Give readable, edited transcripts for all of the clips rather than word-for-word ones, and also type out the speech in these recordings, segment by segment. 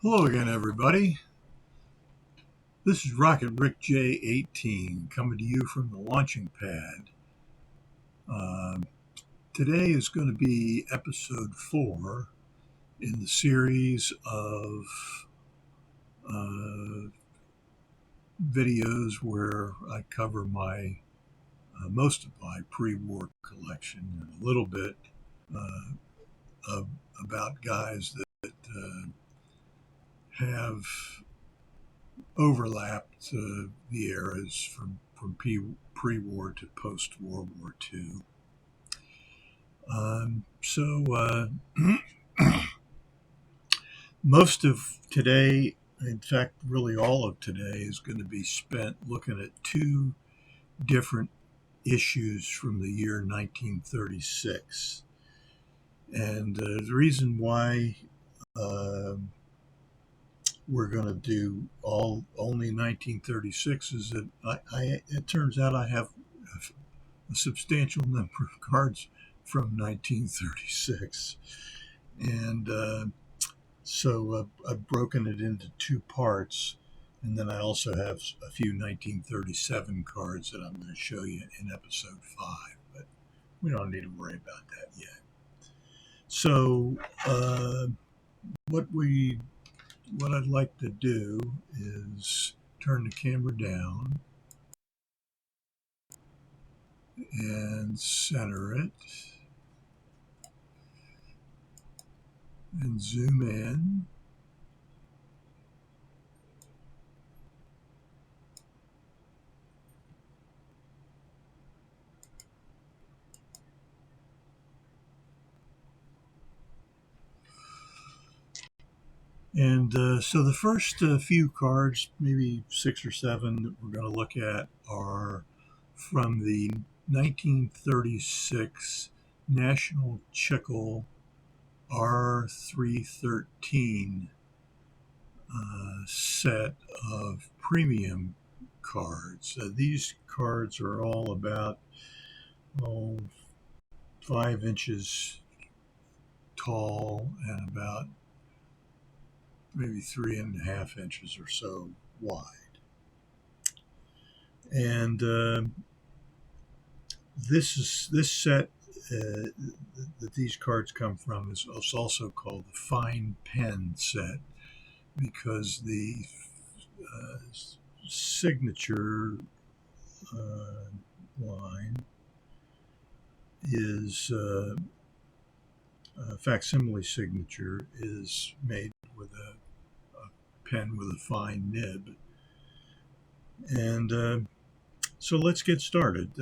Hello again, everybody. This is Rocketrickj18 coming to you from the launching pad. Today is going to be episode 4 in the series of videos where I cover most of my pre-war collection and a little bit about guys that have overlapped the eras from pre-war to post-World War II. Most of today, in fact, really all of today, is going to be spent looking at two different issues from the year 1936. And the reason why we're going to do only 1936 is that it turns out I have a substantial number of cards from 1936, and so I've broken it into two parts, and then I also have a few 1937 cards that I'm going to show you in episode 5, but we don't need to worry about that yet. So what I'd like to do is turn the camera down and center it and zoom in. And so the first few cards, maybe 6 or 7 that we're going to look at, are from the 1936 National Chicle R313 set of premium cards. These cards are all about 5 inches tall and about maybe 3.5 inches or so wide. And this set that these cards come from is also called the fine pen set, because the signature line is facsimile signature is made with a pen with a fine nib. And so let's get started.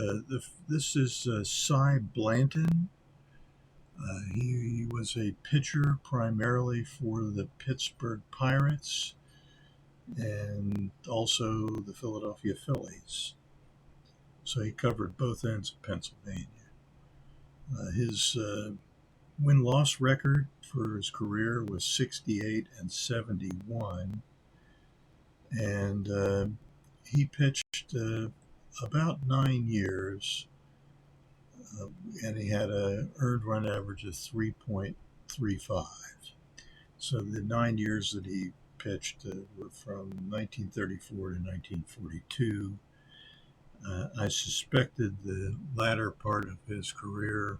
This is Cy Blanton. He was a pitcher primarily for the Pittsburgh Pirates and also the Philadelphia Phillies. So he covered both ends of Pennsylvania. His win-loss record for his career was 68-71, and he pitched about 9 years, and he had an earned run average of 3.35. So the 9 years that he pitched were from 1934 to 1942. I suspected the latter part of his career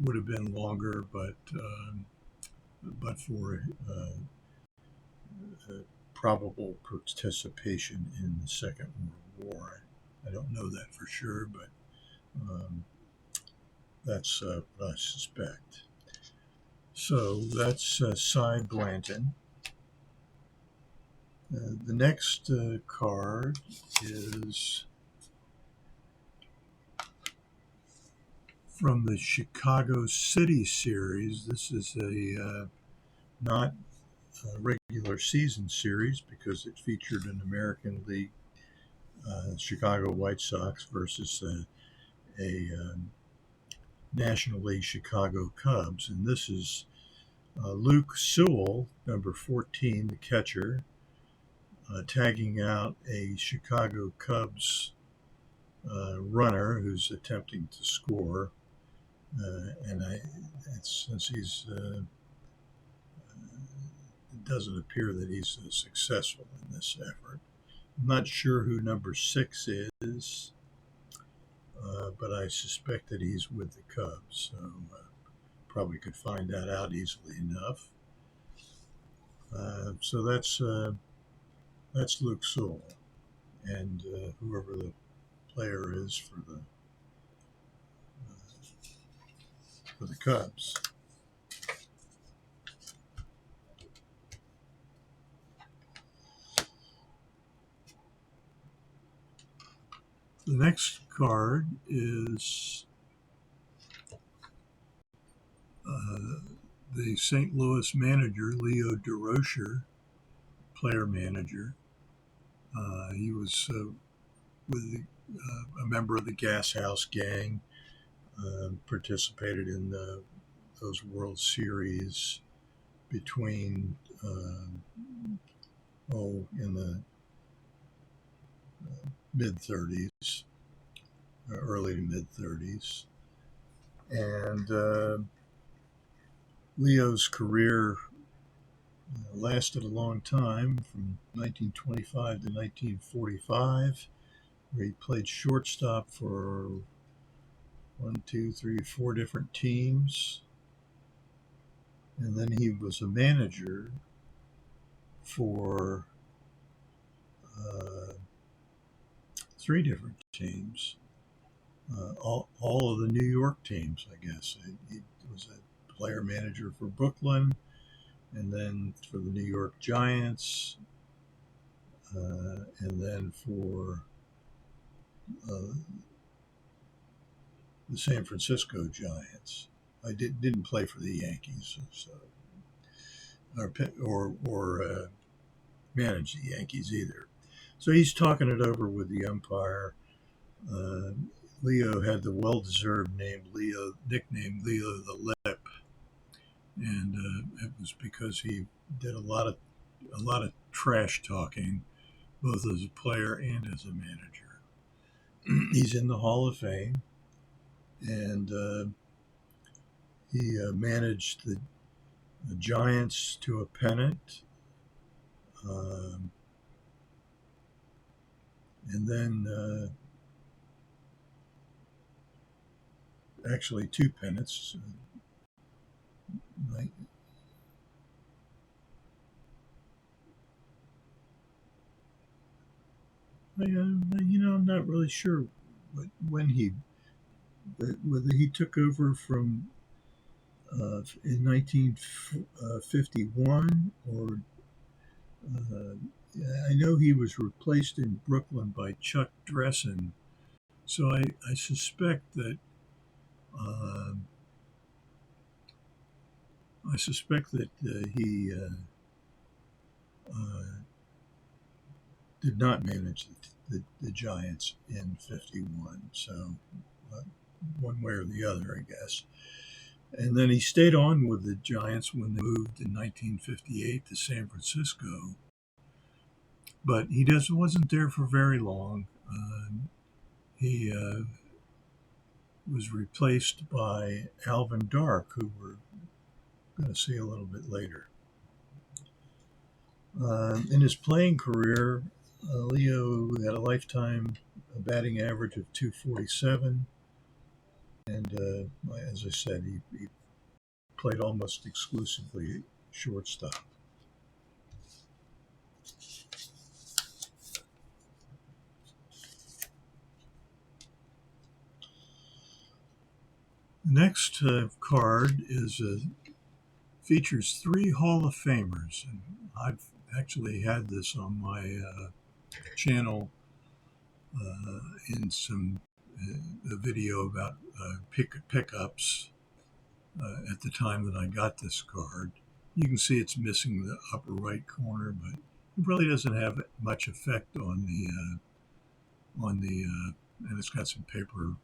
would have been longer, but for probable participation in the Second World War. I don't know that for sure, but that's what I suspect. So that's Cy Blanton. The next card is from the Chicago City series. This is a not a regular season series because it featured an American League Chicago White Sox versus a National League Chicago Cubs. And this is Luke Sewell, number 14, the catcher, tagging out a Chicago Cubs runner who's attempting to score. And since he's doesn't appear that he's successful in this effort. I'm not sure who number 6 is, but I suspect that he's with the Cubs, so probably could find that out easily enough. So that's Luke Sewell, and whoever the player is for the Cubs. The next card is the St. Louis manager, Leo DeRocher, player manager. He was with a member of the Gas House Gang, participated in those World Series between, in the mid-30s, early to mid-30s. And Leo's career lasted a long time, from 1925 to 1945, where he played shortstop for 4 different teams. And then he was a manager for 3 different teams, all of the New York teams, I guess. He was a player manager for Brooklyn, and then for the New York Giants, and then for the San Francisco Giants. I didn't play for the Yankees, so, or manage the Yankees either. So he's talking it over with the umpire. Leo had the well-deserved nickname Leo the Lip, and it was because he did a lot of trash talking, both as a player and as a manager. He's in the Hall of Fame, and he managed the Giants to a pennant, and then actually 2 pennants. I'm not really sure whether he took over from in 1951, or I know he was replaced in Brooklyn by Chuck Dressen, so I suspect that he did not manage the Giants in 51, so one way or the other, I guess. And then he stayed on with the Giants when they moved in 1958 to San Francisco, but he wasn't there for very long. He was replaced by Alvin Dark, who we're going to see a little bit later. In his playing career, Leo had a lifetime batting average of .247, and as I said, he played almost exclusively shortstop. The next card features 3 Hall of Famers, and I've actually had this on my channel in a video about pickups at the time that I got this card. You can see it's missing the upper right corner, but it really doesn't have much effect on the and it's got some paper.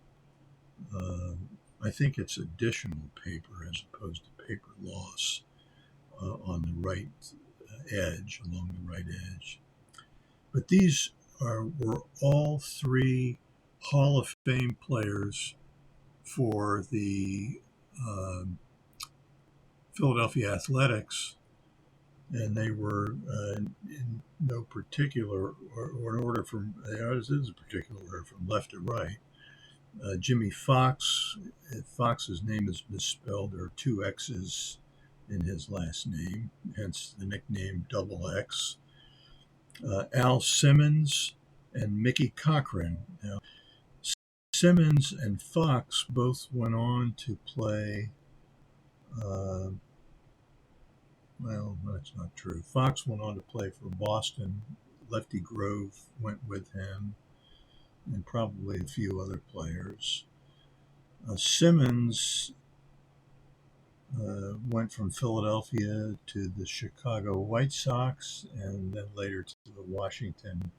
I think it's additional paper as opposed to paper loss on the right edge, along the right edge. But these were all 3 Hall of Fame players for the Philadelphia Athletics and they were in no particular or in order from, this is a particular order from left to right. Jimmy Fox, Fox's name is misspelled. There are two X's in his last name, hence the nickname Double X. Al Simmons and Mickey Cochran. Now, Simmons and Fox both went on to play. Uh, well, that's not true. Fox went on to play for Boston. Lefty Grove went with him, and probably a few other players. Simmons went from Philadelphia to the Chicago White Sox and then later to the Washington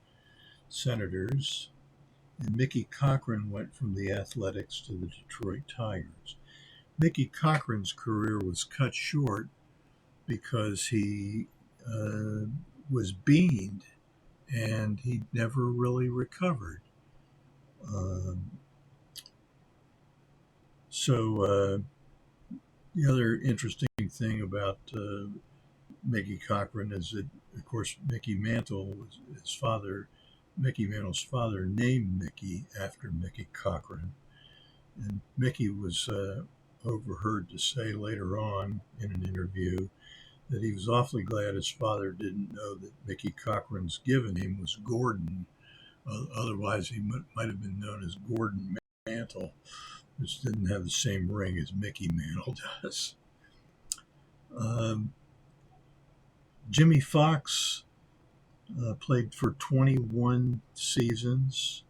Senators. And Mickey Cochran went from the Athletics to the Detroit Tigers. Mickey Cochran's career was cut short because he was beaned and he never really recovered. So the other interesting thing about Mickey Cochran is that, of course, Mickey Mantle, his father, Mickey Mantle's father, named Mickey after Mickey Cochran. And Mickey was overheard to say later on in an interview that he was awfully glad his father didn't know that Mickey Cochran's given name was Gordon. Otherwise, he might have been known as Gordon Mantle, which didn't have the same ring as Mickey Mantle does. Jimmy Fox played for 21 seasons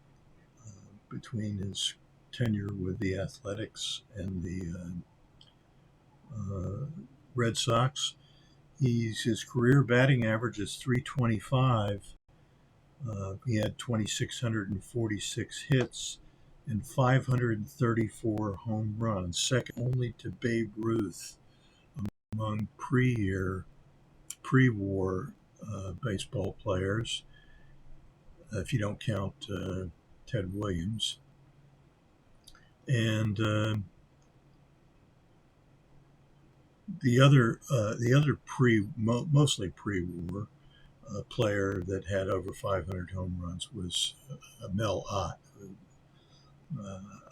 between his tenure with the Athletics and the Red Sox. His career batting average is .325. He had 2,646 hits and 534 home runs, second only to Babe Ruth among pre-war baseball players, if you don't count Ted Williams. And the other mostly pre-war player that had over 500 home runs was Mel Ott, who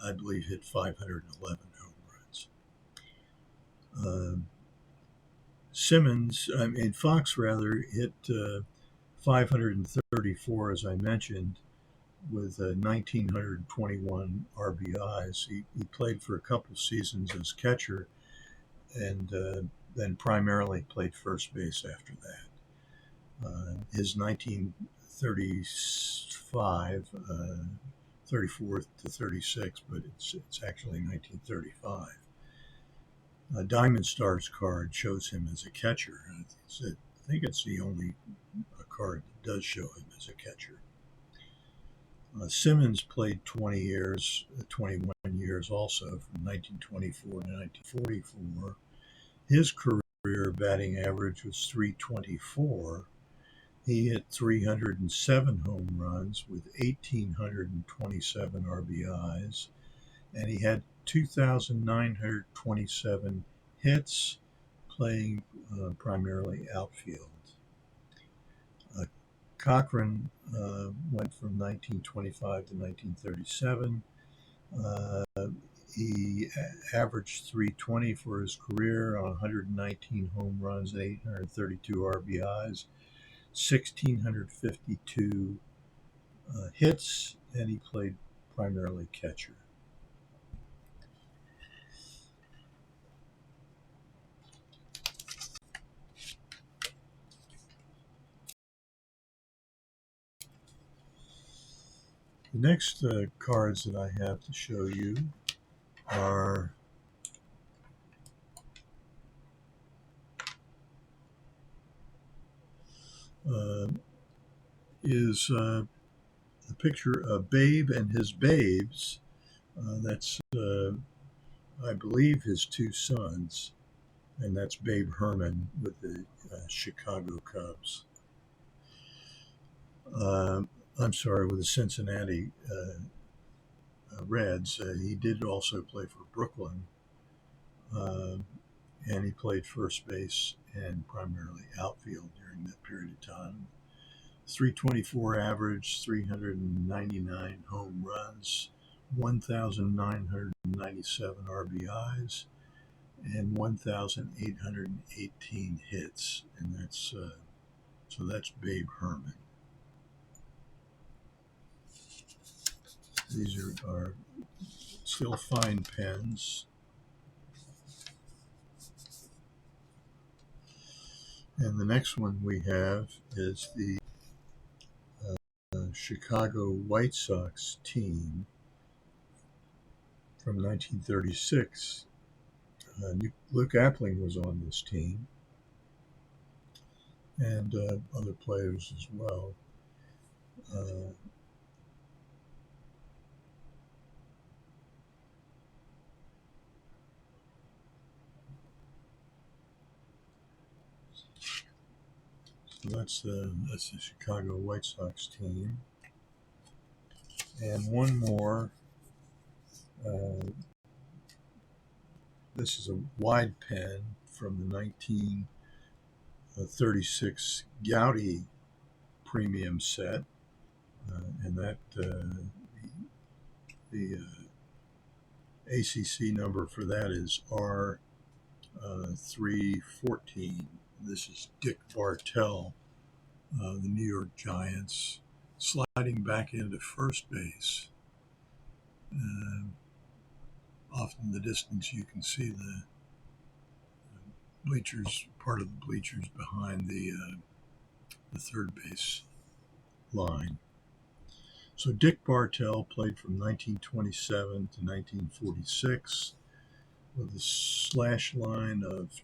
I believe hit 511 home runs. Fox rather hit 534, as I mentioned, with 1,921 RBIs. He played for a couple of seasons as catcher and then primarily played first base after that. His 1935, 34 to 36, but it's actually 1935. Diamond Stars card shows him as a catcher. I think it's the only card that does show him as a catcher. Simmons played 21 years also, from 1924 to 1944. His career batting average was .324. He hit 307 home runs with 1,827 RBIs, and he had 2,927 hits, playing primarily outfield. Cochran went from 1925 to 1937. He averaged .320 for his career on 119 home runs and 832 RBIs, 1,652 hits, and he played primarily catcher. The next cards that I have to show you are a picture of Babe and his babes. That's, I believe, his two sons, and that's Babe Herman with the Chicago Cubs. I'm sorry, with the Cincinnati Reds. He did also play for Brooklyn, and he played first base and primarily outfield during that period of time. 324 average, 399 home runs, 1,997 RBIs, and 1,818 hits, and that's Babe Herman. These are still fine pens. And the next one we have is the Chicago White Sox team from 1936. Luke Appling was on this team, and other players as well. So that's the Chicago White Sox team. And one more. This is a wide pen from the 1936 Goudey premium set, and that the ACC number for that is R314. This is Dick Bartell, the New York Giants, sliding back into first base. Off in the distance, you can see the bleachers, part of the bleachers behind the third base line. So Dick Bartell played from 1927 to 1946 with a slash line of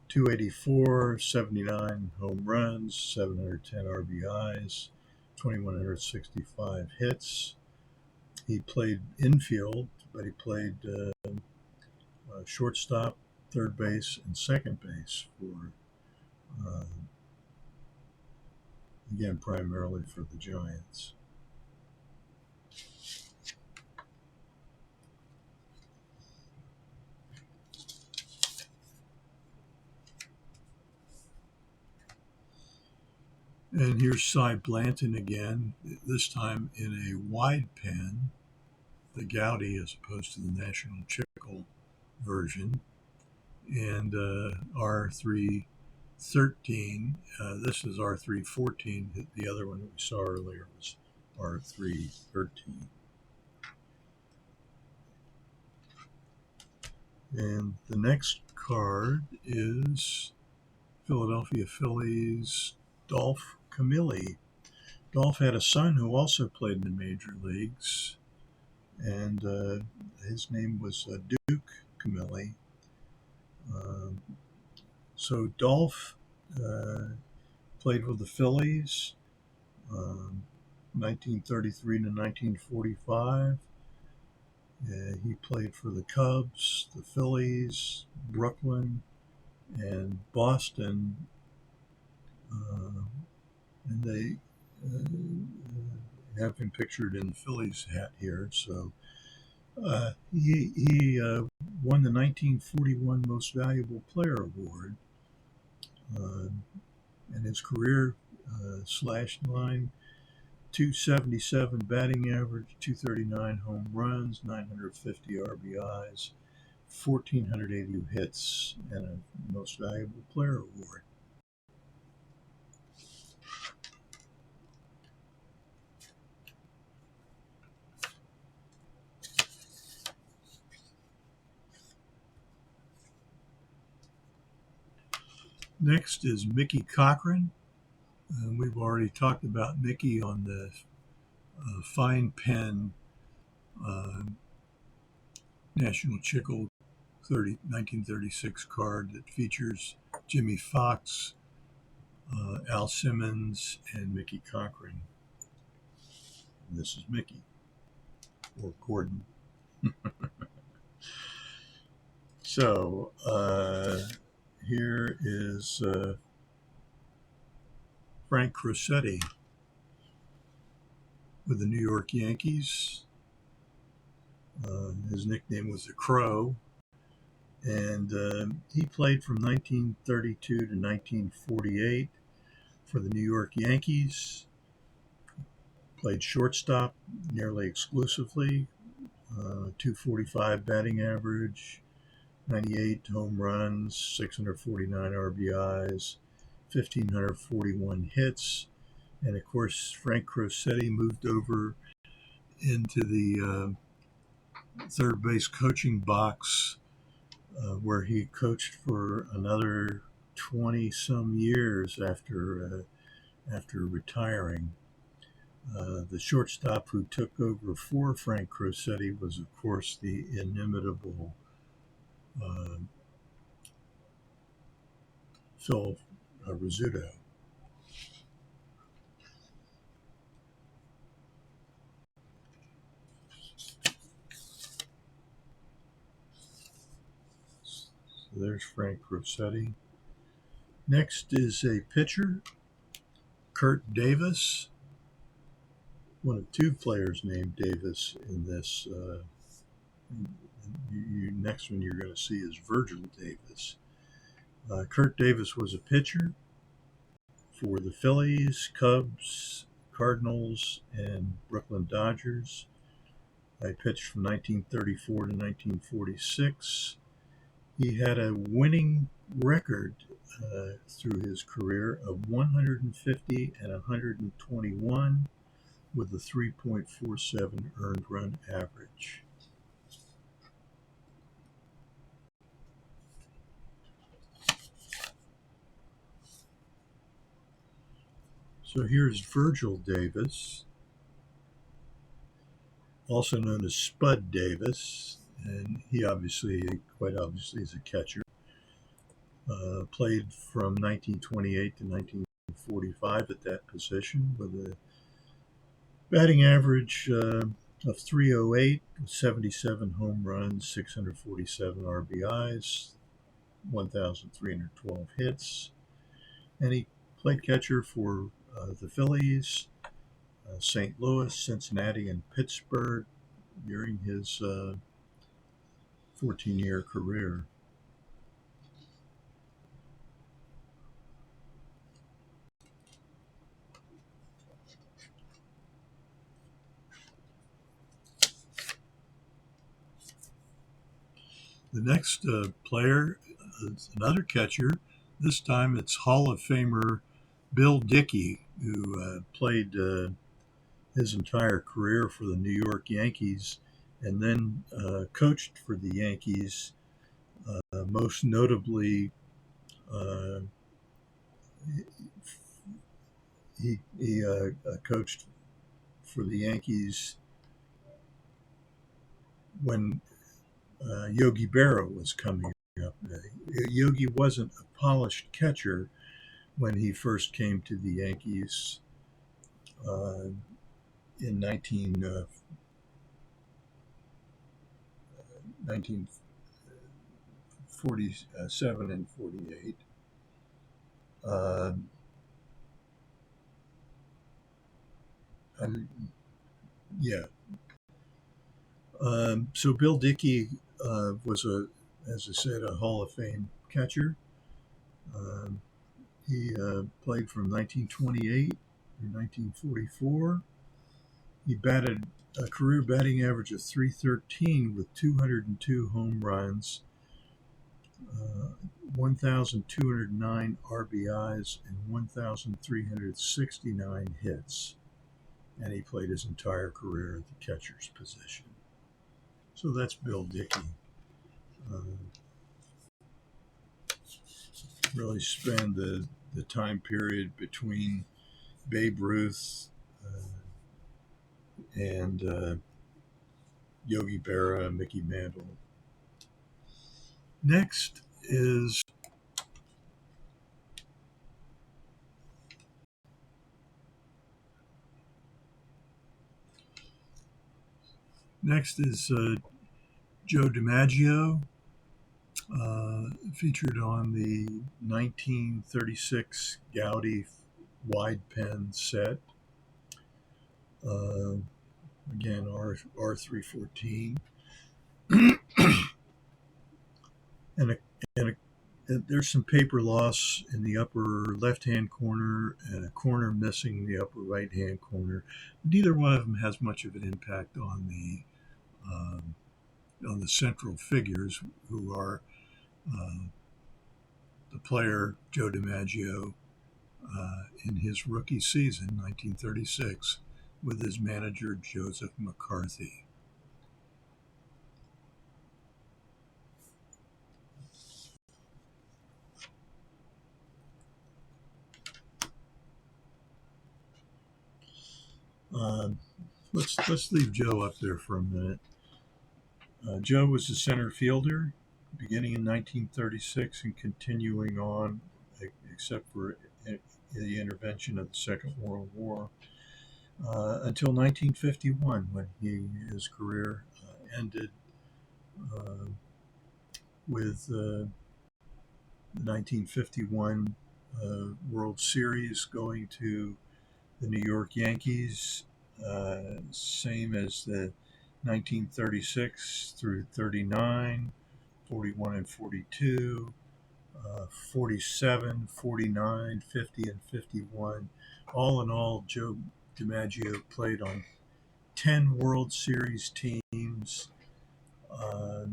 284, 79 home runs, 710 RBIs, 2,165 hits. He played infield, but he played shortstop, third base, and second base for, again, primarily for the Giants. And here's Cy Blanton again, this time in a wide pen, the Goudey as opposed to the National Chicle version, and R313. This is R314. The other one that we saw earlier was R313. And the next card is Philadelphia Phillies Dolph Camilli. Dolph had a son who also played in the major leagues, and his name was Duke Camilli. So Dolph played with the Phillies 1933 to 1945. He played for the Cubs, the Phillies, Brooklyn, and Boston. And they have him pictured in the Phillies hat here. So he won the 1941 Most Valuable Player Award. And his career slash line, 277 batting average, 239 home runs, 950 RBIs, 1,482 hits, and a Most Valuable Player Award. Next is Mickey Cochran. We've already talked about Mickey on the fine pen National Chicle 1936 card that features Jimmy Fox, Al Simmons, and Mickey Cochran. And this is Mickey, or Gordon. So here is Frank Crosetti with the New York Yankees. His nickname was the Crow. And he played from 1932 to 1948 for the New York Yankees. Played shortstop nearly exclusively, 245 batting average, 98 home runs, 649 RBIs, 1,541 hits. And of course, Frank Crosetti moved over into the third base coaching box, where he coached for another 20 some years after retiring. The shortstop who took over for Frank Crosetti was, of course, the inimitable uh, Phil Rizzuto. So there's Frank Crosetti. Next is a pitcher, Kurt Davis. One of two players named Davis in this. Next one you're going to see is Virgil Davis. Kurt Davis was a pitcher for the Phillies, Cubs, Cardinals, and Brooklyn Dodgers. I pitched from 1934 to 1946. He had a winning record through his career of 150 and 121 with a 3.47 earned run average. So here's Virgil Davis, also known as Spud Davis, and he quite obviously, is a catcher. Played from 1928 to 1945 at that position with a batting average of 308, 77 home runs, 647 RBIs, 1,312 hits. And he played catcher for the Phillies, St. Louis, Cincinnati, and Pittsburgh during his 14-year career. The next player is another catcher. This time it's Hall of Famer Bill Dickey, who played his entire career for the New York Yankees and then coached for the Yankees, most notably uh, he coached for the Yankees when Yogi Berra was coming up. Yogi wasn't a polished catcher when he first came to the Yankees in 1947 and 48. Uh, yeah. So Bill Dickey was as I said, a Hall of Fame catcher. Um, he played from 1928 to 1944. He batted a career batting average of 313 with 202 home runs, 1,209 RBIs, and 1,369 hits. And he played his entire career at the catcher's position. So that's Bill Dickey. Really spanned the time period between Babe Ruth and Yogi Berra and Mickey Mantle. Next is Joe DiMaggio, featured on the 1936 Goudey wide pen set. Again, R314. and there's some paper loss in the upper left-hand corner and a corner missing in the upper right-hand corner. Neither one of them has much of an impact um, on the central figures, who are uh, the player Joe DiMaggio in his rookie season, 1936, with his manager Joseph McCarthy. Uh, let's leave Joe up there for a minute. Joe was a center fielder, beginning in 1936 and continuing on, except for the intervention of the Second World War, until 1951, when his career ended uh, with the 1951 World Series going to the New York Yankees, same as the 1936 through 39, 41 and 42, 47, 49, 50, and 51. All in all, Joe DiMaggio played on 10 World Series teams, uh,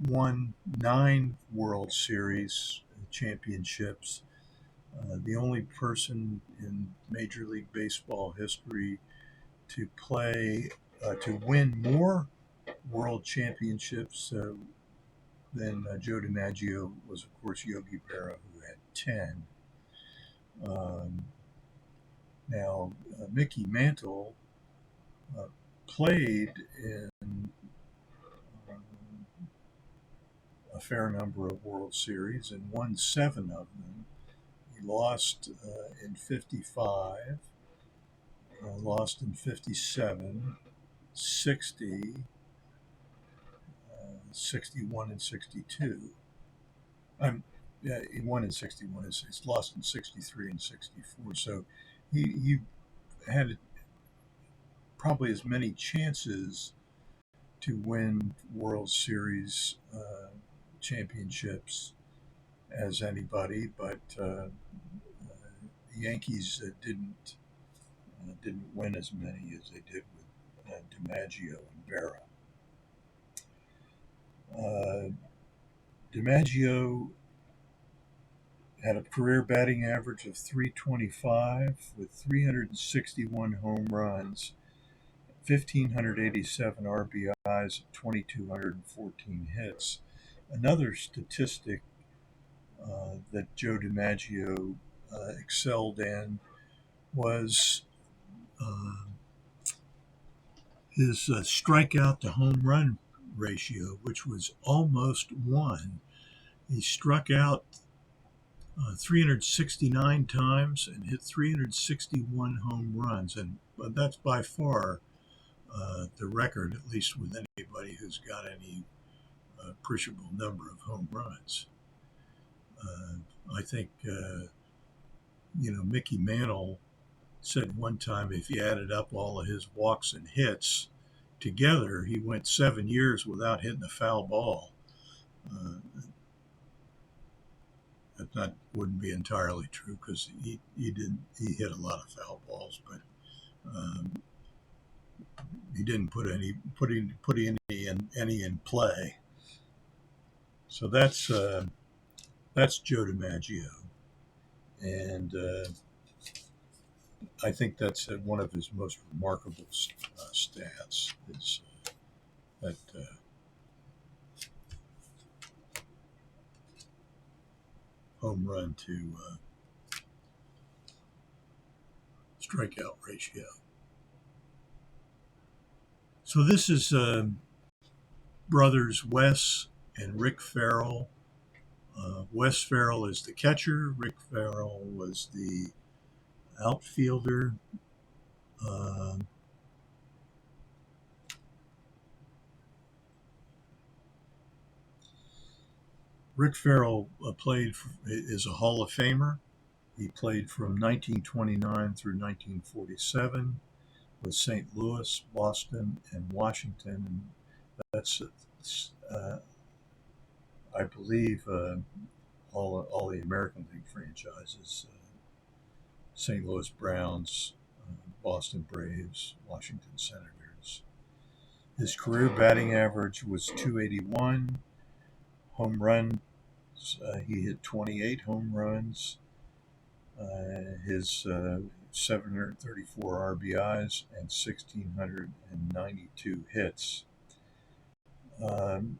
won 9 World Series championships. The only person in Major League Baseball history to win more World Championships than Joe DiMaggio was, of course, Yogi Berra, who had 10. Um, Now, Mickey Mantle uh, played in um, a fair number of World Series and won 7 of them. He lost in 55, lost in 57, 60, 61, and 62. Yeah, he won in 61. He's lost in 63 and 64. So he had probably as many chances to win World Series championships as anybody, but the Yankees didn't win as many as they did with DiMaggio and Berra. DiMaggio had a career batting average of 325 with 361 home runs, 1,587 RBIs, 2,214 hits. Another statistic that Joe DiMaggio excelled in was uh, his strikeout to home run ratio, which was almost 1. He struck out 369 times and hit 361 home runs, and that's by far the record, at least with anybody who's got any appreciable number of home runs. I think Mickey Mantle said one time if you added up all of his walks and hits together, he went 7 years without hitting a foul ball. Uh, that wouldn't be entirely true because he hit a lot of foul balls, but um, he didn't put any in play. So that's Joe DiMaggio, and I think that's one of his most remarkable stats. Is that home run to strikeout ratio. So this is brothers Wes and Rick Farrell. Wes Farrell is the catcher. Rick Farrell was the outfielder. Uh, Rick Farrell is a Hall of Famer. He played from 1929 through 1947 with St. Louis, Boston, and Washington. And that's I believe all the American League franchises, St. Louis Browns, Boston Braves, Washington Senators. His career batting average was 281. Home runs, he hit 28 home runs. His 734 RBIs and 1,692 hits. Um,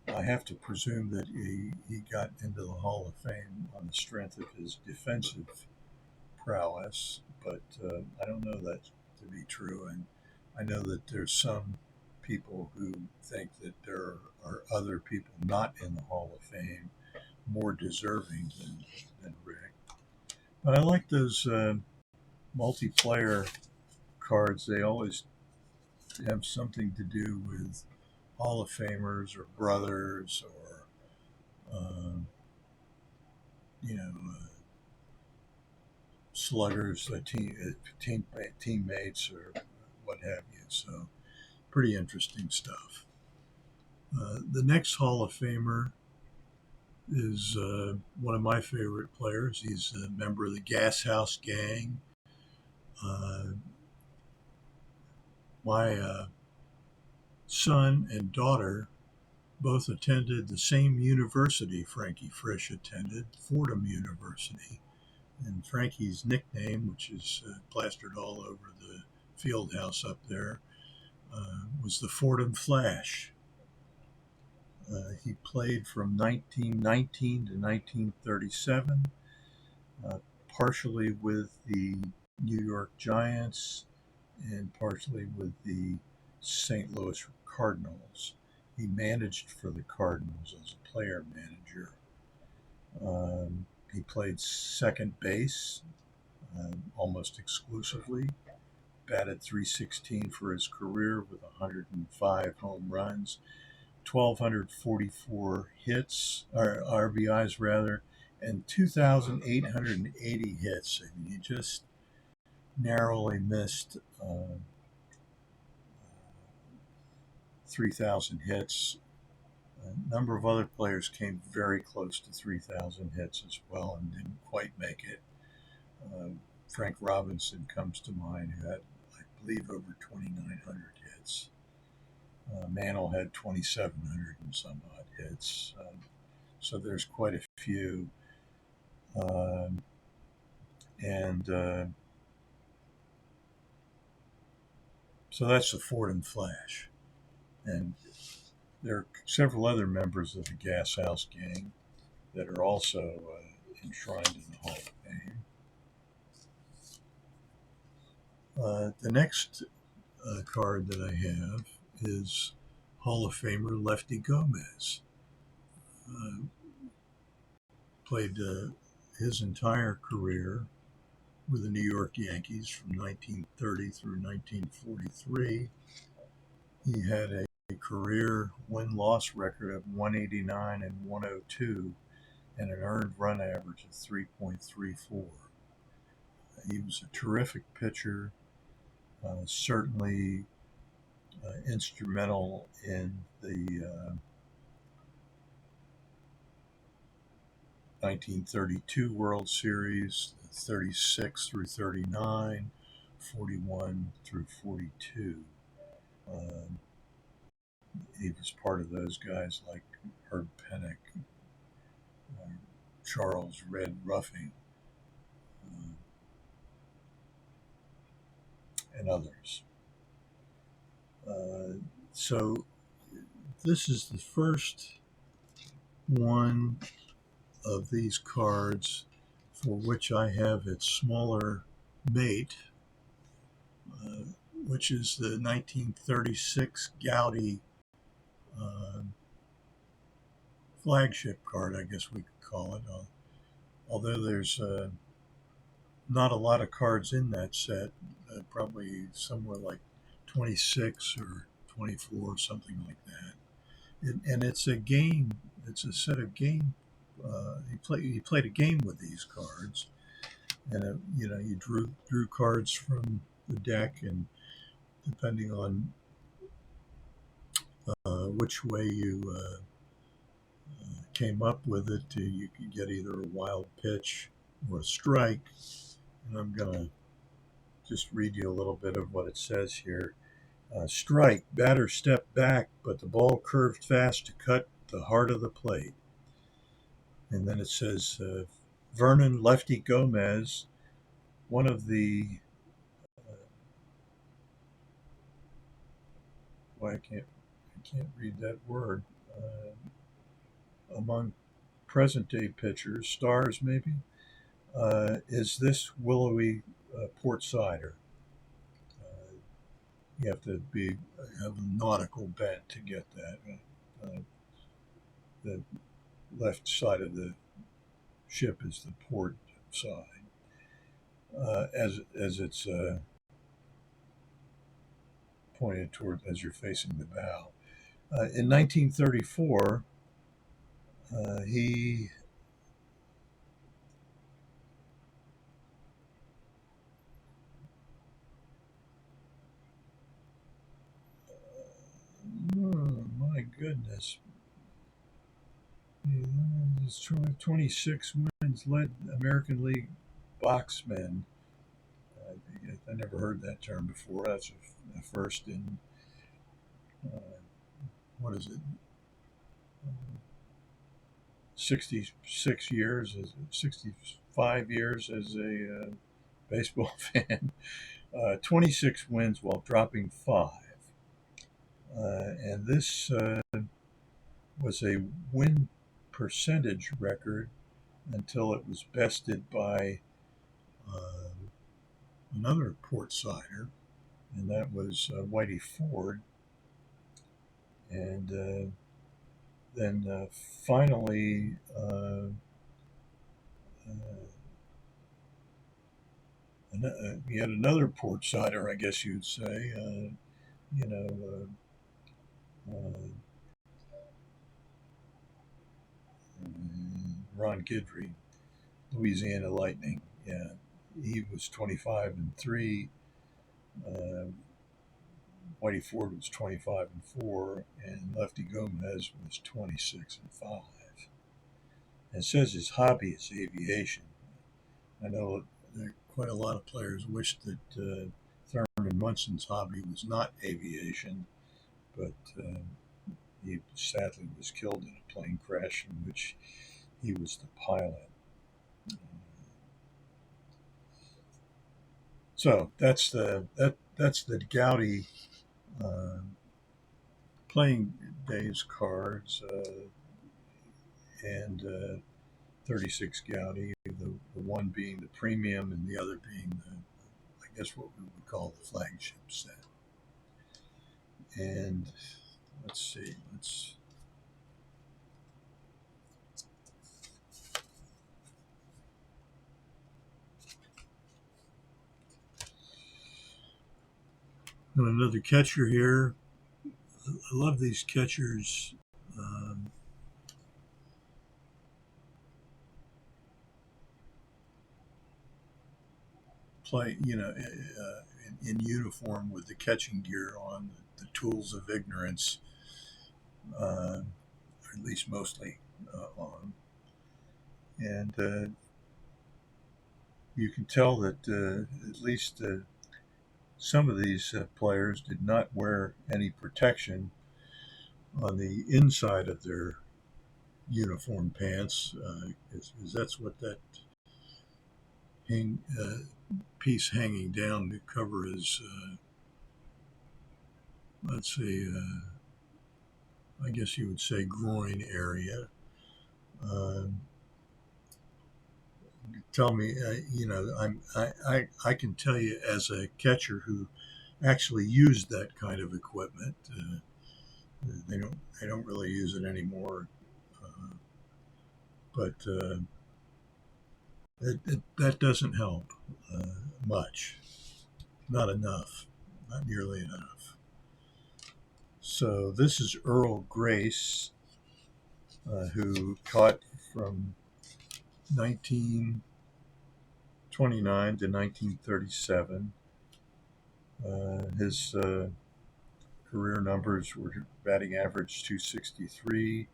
I have to presume that he got into the Hall of Fame on the strength of his defensive prowess, but I don't know that to be true. And I know that there's some people who think that there are other people not in the Hall of Fame more deserving than Rick. But I like those multiplayer cards. They always have something to do with Hall of Famers or brothers or uh, you know sluggers, teammates or what have you. So pretty interesting stuff. The next Hall of Famer is one of my favorite players. He's a member of the Gas House Gang. Uh, my son and daughter both attended the same university Frankie Frisch attended, Fordham University. And Frankie's nickname, which is plastered all over the field house up there, was the Fordham Flash. He played from 1919 to 1937, partially with the New York Giants and partially with the St. Louis Cardinals. He managed for the Cardinals as a player manager. He played second base almost exclusively, batted .316 for his career with 105 home runs, 1,244 hits, or RBIs rather, and 2,880 hits. I mean, he just narrowly missed 3,000 hits. A number of other players came very close to 3,000 hits as well and didn't quite make it. Frank Robinson comes to mind, who had, I believe, over 2,900 hits. Mantle had 2,700 and some odd hits. So there's quite a few. And so that's the Fordham Flash. And there are several other members of the Gas House Gang that are also enshrined in the Hall of Fame. The next card that I have is Hall of Famer Lefty Gomez. Played his entire career with the New York Yankees from 1930 through 1943. He had a career win-loss record of 189 and 102 and an earned run average of 3.34. He was a terrific pitcher, certainly instrumental in the 1932 World Series, 36 through 39, 41 through 42. He was part of those guys like Herb Pennock, Charles Red Ruffing, and others. So this is the first one of these cards for which I have its smaller mate, which is the 1936 Goudey flagship card, I guess we could call it. Although there's not a lot of cards in that set, probably somewhere like 26 or 24, something like that. And it's a game. It's a set of game. He played a game with these cards, and you drew cards from the deck, and depending on which way you came up with it. You could get either a wild pitch or a strike. And I'm going to just read you a little bit of what it says here. Strike, batter stepped back, but the ball curved fast to cut the heart of the plate. And then it says Vernon Lefty Gomez, one of the I can't read that word. Among present day pitchers, stars maybe, is this willowy port cider. You have to have a nautical bent to get that. The left side of the ship is the port side, as it's pointed toward as you're facing the bow. In 1934, he oh, my goodness. 26 wins, led American League boxmen. I never heard that term before. That's a first in, what is it, 66 years, 65 years as a baseball fan. 26 wins while dropping 5. And this was a win percentage record until it was bested by another port cider, and that was Whitey Ford. And then finally, yet another port cider, I guess you'd say. Ron Guidry, Louisiana Lightning. Yeah, he was 25-3. Whitey Ford was 25-4, and Lefty Gomez was 26-5. It says his hobby is aviation. I know quite a lot of players wish that Thurman Munson's hobby was not aviation, but he sadly was killed in a plane crash in which he was the pilot. So that's the Goudey playing days cards, and 36 Goudey, the one being the premium and the other being I guess what we would call the flagship set. And let's see, another catcher here. I love these catchers. Play, in uniform with the catching gear on, the tools of ignorance, or at least mostly on. And you can tell that at least some of these players did not wear any protection on the inside of their uniform pants, because that's what that piece hanging down to cover his, let's see, I guess you would say groin area. Tell me, I can tell you as a catcher who actually used that kind of equipment. They don't really use it anymore, but that doesn't help much. Not enough. Not nearly enough. So this is Earl Grace, who caught from 1929 to 1937. His Career numbers were batting average 263,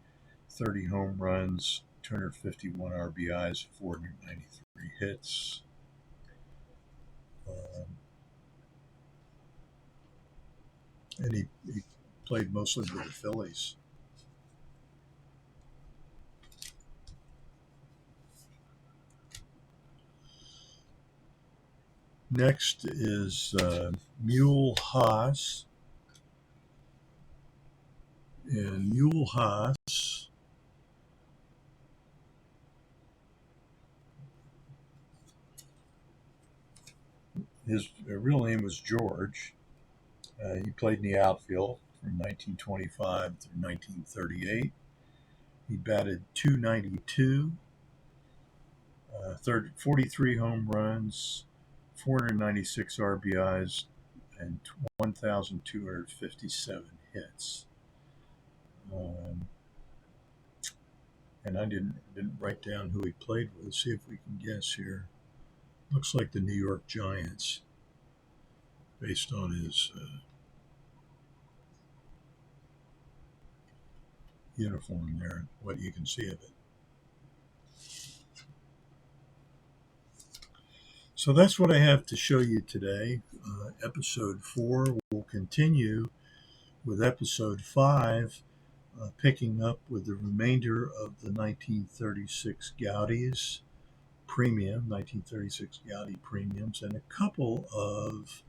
30 home runs, 251 RBIs, 493 hits. And he played mostly with the Phillies. Next is Mule Haas. And Mule Haas his real name was George. He played in the outfield from 1925 through 1938. He batted .292, 43 home runs, 496 RBIs, and 1,257 hits. And I didn't write down who he played with. Let's see if we can guess here. Looks like the New York Giants, based on his uniform there, what you can see of it. So that's what I have to show you today. Episode 4 will continue with episode 5, picking up with the remainder of the 1936 Goudeys premium, 1936 Goudey premiums, and a couple of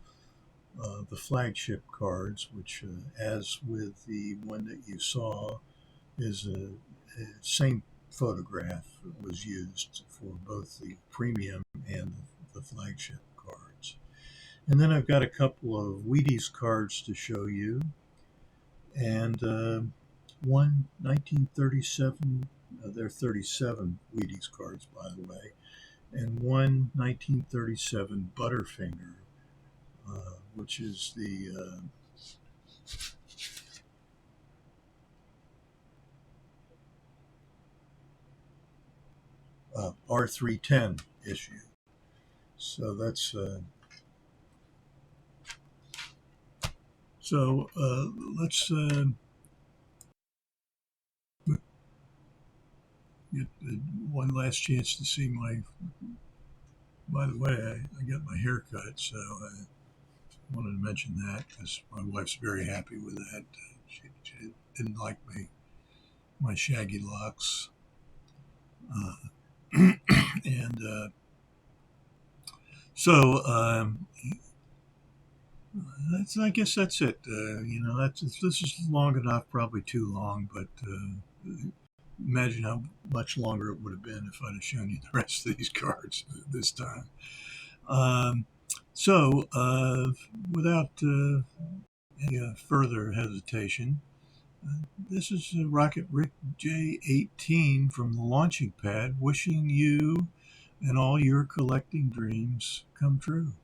the flagship cards, which, as with the one that you saw, is a same photograph was used for both the premium and the flagship cards. And then I've got a couple of Wheaties cards to show you, and one 1937, there are 37 Wheaties cards, by the way, and one 1937 Butterfinger, which is the R310 issue. So that's let's get one last chance to see my. By the way, I got my hair cut, so I wanted to mention that because my wife's very happy with that. She didn't like my shaggy locks, and I guess that's it. This is long enough, probably too long, but imagine how much longer it would have been if I'd have shown you the rest of these cards this time. Without any further hesitation, this is Rocketrickj18 from the launching pad, wishing you and all your collecting dreams come true.